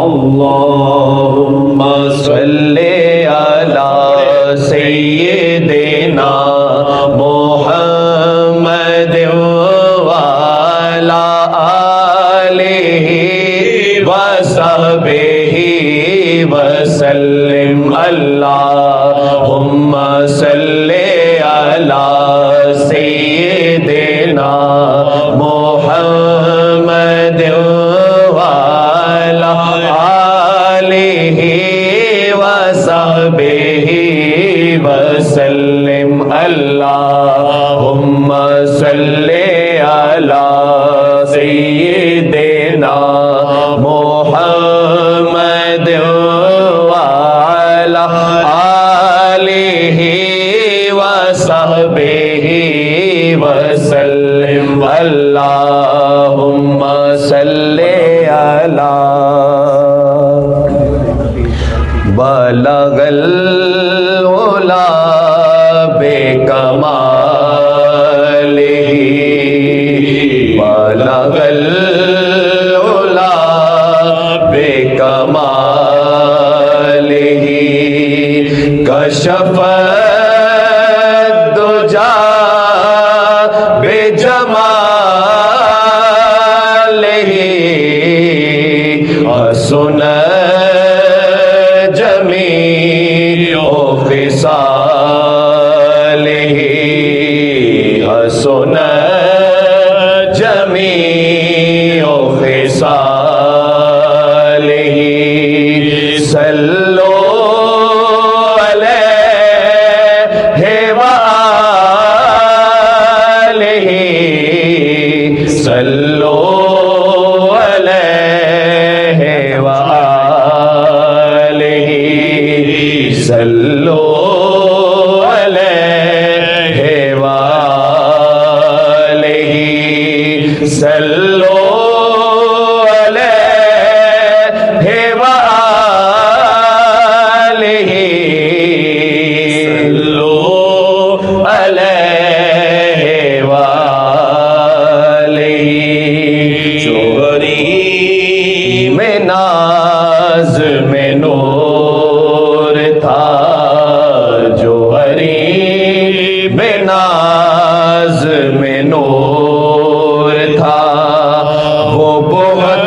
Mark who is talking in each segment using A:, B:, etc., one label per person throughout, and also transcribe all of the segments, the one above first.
A: اللہم صلی علی سیدنا محمد وعلی آلہ وصحبہ وسلم اللہم صلی علی سیدنا محمد وعلی آلہ وصحبہ وسلم اللہم صلی علی سیدنا محمد وعلی آلہ وصحبہ وسلم اللہم صلی علی بلغ العلا بکمالہ بلغ العلا بکمالہ کشف الدجا بجمالہ حسن جمیع خصالہ حسن جمیع خصالہ صلو علیہ وآلہ صلو علیہ وآلہ صلو علیہ وآلہ صلو علیہ وآلہ صلو علیہ وآلہ جوہری میں ناز میں نور تھا جوہری میں ناز میں نور تھا وہ بہت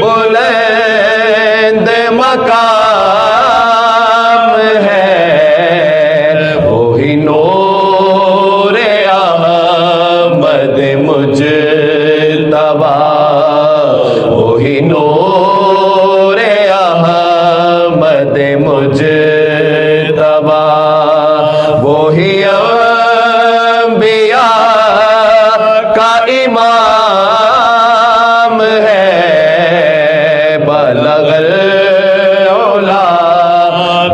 A: بلند مقام ہے وہی نور احمد مجتبی وہی نور احمد مجتبی وہی انبیاء کا امام ہے بلغ العلا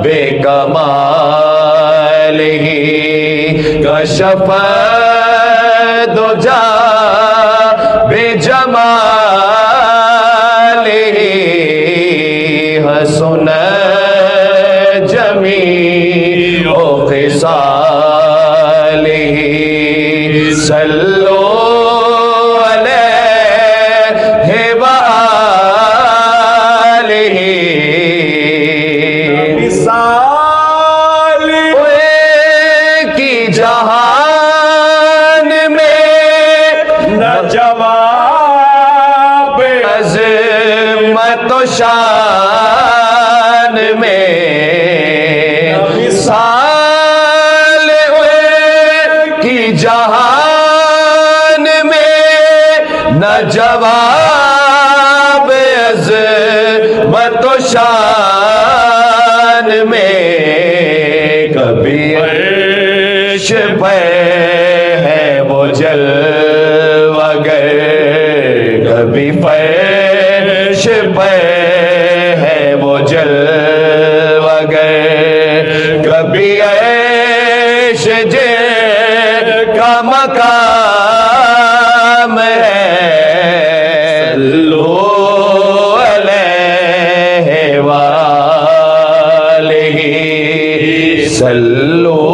A: بکمالہ کشف الدجا بجمالہ حسن جمیع خصالہ صلو علیہ وآلہ مثال کی جہان میں نہ جواب عظمت و شان میں مثال کی جہان میں نہ جواب عظمت و شان میں کبھی عرش پہ ہے وہ جلوہ گر کبھی فرش پہ ہے وہ جلوہ گر کبھی عیش جن کا مقام ہے صلو علیہ وآلہ صلو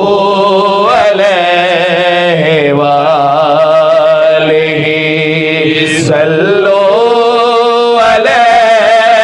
A: علیہ وآلہ صلو علیہ